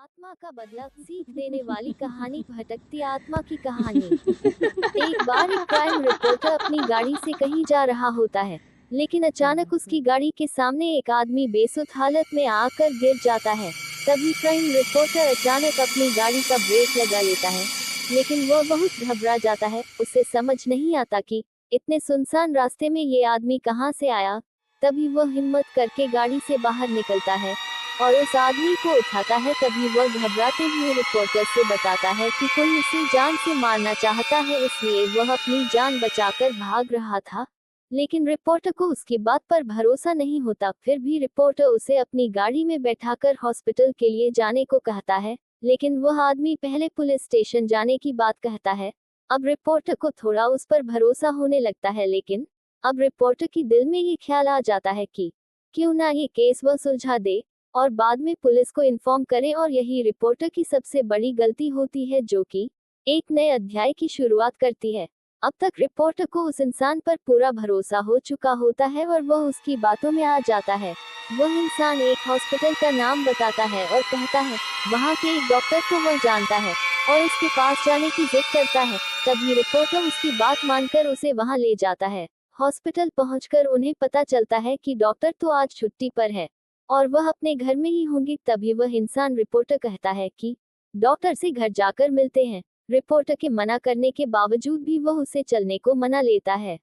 आत्मा का बदला सीख देने वाली कहानी भटकती आत्मा की कहानी। एक बार एक क्राइम रिपोर्टर अपनी गाड़ी से कहीं जा रहा होता है, लेकिन अचानक उसकी गाड़ी के सामने एक आदमी बेसुध हालत में आकर गिर जाता है। तभी क्राइम रिपोर्टर अचानक अपनी गाड़ी का ब्रेक लगा लेता है, लेकिन वह बहुत घबरा जाता है। उसे समझ नहीं आता कि इतने सुनसान रास्ते में ये आदमी कहाँ से आया। तभी वह हिम्मत करके गाड़ी से बाहर निकलता है और उस आदमी को उठाता है। तभी वह घबराते हुए रिपोर्टर से बताता है कि कोई उसे जान से मारना चाहता है, इसलिए वह अपनी जान बचाकर भाग रहा था। लेकिन रिपोर्टर को उसकी बात पर भरोसा नहीं होता। फिर भी रिपोर्टर उसे अपनी गाड़ी में बैठाकर हॉस्पिटल के लिए जाने को कहता है, लेकिन वह आदमी पहले पुलिस स्टेशन जाने की बात कहता है। अब रिपोर्टर को थोड़ा उस पर भरोसा होने लगता है, लेकिन अब रिपोर्टर की दिल में ये ख्याल आ जाता है कि क्यों ना ये केस वह सुलझा दे और बाद में पुलिस को इन्फॉर्म करें। और यही रिपोर्टर की सबसे बड़ी गलती होती है, जो कि एक नए अध्याय की शुरुआत करती है। अब तक रिपोर्टर को उस इंसान पर पूरा भरोसा हो चुका होता है और वह उसकी बातों में आ जाता है। वह इंसान एक हॉस्पिटल का नाम बताता है और कहता है वहाँ के एक डॉक्टर को वह जानता है और उसके पास जाने की जिद करता है। तभी रिपोर्टर उसकी बात मानकर उसे वहाँ ले जाता है। हॉस्पिटल पहुंचकर उन्हें पता चलता है कि डॉक्टर तो आज छुट्टी पर है और वह अपने घर में ही होंगी। तभी वह इंसान रिपोर्टर कहता है कि डॉक्टर से घर जाकर मिलते हैं। रिपोर्टर के मना करने के बावजूद भी वह उसे चलने को मना लेता है।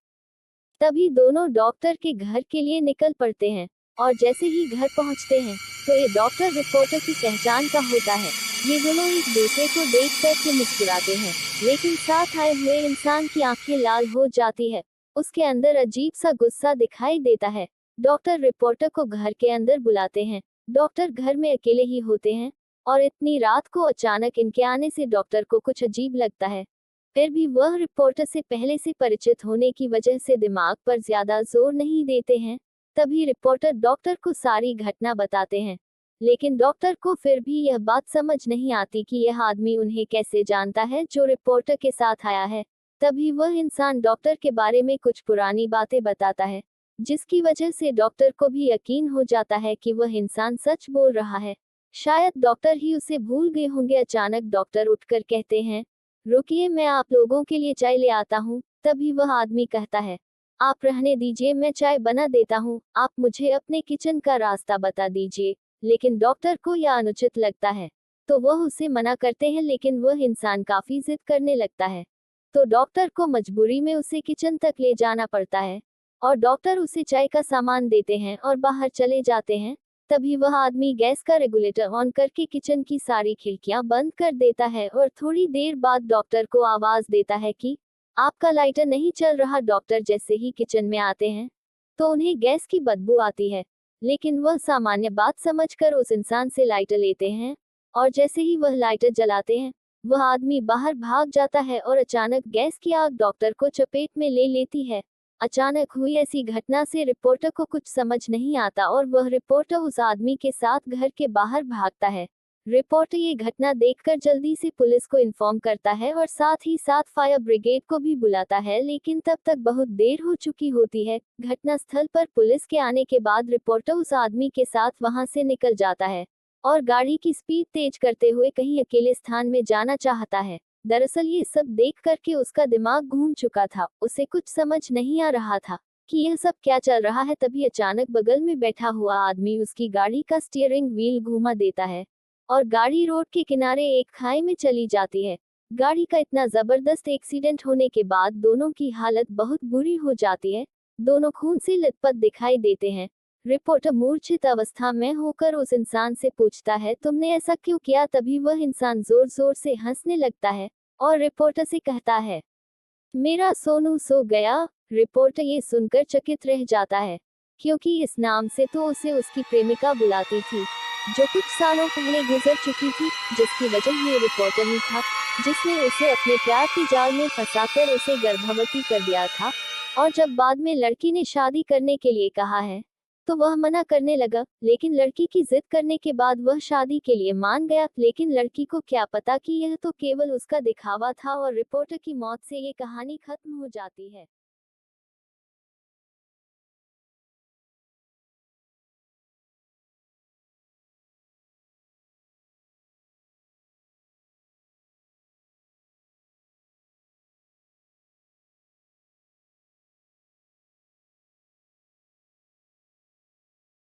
तभी दोनों डॉक्टर के घर के लिए निकल पड़ते हैं और जैसे ही घर पहुंचते हैं तो ये डॉक्टर रिपोर्टर की पहचान का होता है। ये दोनों एक दूसरे को देख कर के मुस्कुराते हैं, लेकिन साथ आए हुए इंसान की आंखें लाल हो जाती है। उसके अंदर अजीब सा गुस्सा दिखाई देता है। डॉक्टर रिपोर्टर को घर के अंदर बुलाते हैं। डॉक्टर घर में अकेले ही होते हैं और इतनी रात को अचानक इनके आने से डॉक्टर को कुछ अजीब लगता है। फिर भी वह रिपोर्टर से पहले से परिचित होने की वजह से दिमाग पर ज्यादा जोर नहीं देते हैं। तभी रिपोर्टर डॉक्टर को सारी घटना बताते हैं, लेकिन डॉक्टर को फिर भी यह बात समझ नहीं आती कि यह आदमी उन्हें कैसे जानता है जो रिपोर्टर के साथ आया है। तभी वह इंसान डॉक्टर के बारे में कुछ पुरानी बातें बताता है, जिसकी वजह से डॉक्टर को भी यकीन हो जाता है कि वह इंसान सच बोल रहा है। शायद डॉक्टर ही उसे भूल गए होंगे। अचानक डॉक्टर उठकर कहते हैं, रुकिए, मैं आप लोगों के लिए चाय ले आता हूँ। तभी वह आदमी कहता है, आप रहने दीजिए, मैं चाय बना देता हूँ, आप मुझे अपने किचन का रास्ता बता दीजिए। लेकिन डॉक्टर को यह अनुचित लगता है, तो वह उसे मना करते हैं, लेकिन वह इंसान काफी जिद करने लगता है। तो डॉक्टर को मजबूरी में उसे किचन तक ले जाना पड़ता है और डॉक्टर उसे चाय का सामान देते हैं और बाहर चले जाते हैं। तभी वह आदमी गैस का रेगुलेटर ऑन करके किचन की सारी खिड़कियां बंद कर देता है और थोड़ी देर बाद डॉक्टर को आवाज देता है कि आपका लाइटर नहीं चल रहा। डॉक्टर जैसे ही किचन में आते हैं तो उन्हें गैस की बदबू आती है, लेकिन वह सामान्य बात समझकर उस इंसान से लाइटर लेते हैं और जैसे ही वह लाइटर जलाते हैं वह आदमी बाहर भाग जाता है और अचानक गैस की आग डॉक्टर को चपेट में ले लेती है। अचानक हुई ऐसी घटना से रिपोर्टर को कुछ समझ नहीं आता और वह रिपोर्टर उस आदमी के साथ घर के बाहर भागता है। रिपोर्टर ये घटना देखकर जल्दी से पुलिस को इन्फॉर्म करता है और साथ ही साथ फायर ब्रिगेड को भी बुलाता है, लेकिन तब तक बहुत देर हो चुकी होती है। घटनास्थल पर पुलिस के आने के बाद रिपोर्टर उस आदमी के साथ वहां से निकल जाता है और गाड़ी की स्पीड तेज करते हुए कहीं अकेले स्थान में जाना चाहता है। दरअसल ये सब देख करके उसका दिमाग घूम चुका था। उसे कुछ समझ नहीं आ रहा था कि यह सब क्या चल रहा है। तभी अचानक बगल में बैठा हुआ आदमी उसकी गाड़ी का स्टीयरिंग व्हील घुमा देता है और गाड़ी रोड के किनारे एक खाई में चली जाती है। गाड़ी का इतना जबरदस्त एक्सीडेंट होने के बाद दोनों की हालत बहुत बुरी हो जाती है। दोनों खून से लथपथ दिखाई देते हैं। रिपोर्टर मूर्छित अवस्था में होकर उस इंसान से पूछता है, तुमने ऐसा क्यों किया? तभी वह इंसान जोर जोर से हंसने लगता है और रिपोर्टर से कहता है, मेरा सोनू सो गया। रिपोर्टर ये सुनकर चकित रह जाता है, क्योंकि इस नाम से तो उसे उसकी प्रेमिका बुलाती थी, जो कुछ सालों पहले गुजर चुकी थी, जिसकी वजह ये रिपोर्टर ही था जिसने उसे अपने प्यार के जाल में फंसाकर उसे गर्भवती कर दिया था। और जब बाद में लड़की ने शादी करने के लिए कहा है तो वह मना करने लगा, लेकिन लड़की की जिद करने के बाद वह शादी के लिए मान गया। लेकिन लड़की को क्या पता कि यह तो केवल उसका दिखावा था और रिपोर्टर की मौत से ये कहानी खत्म हो जाती है।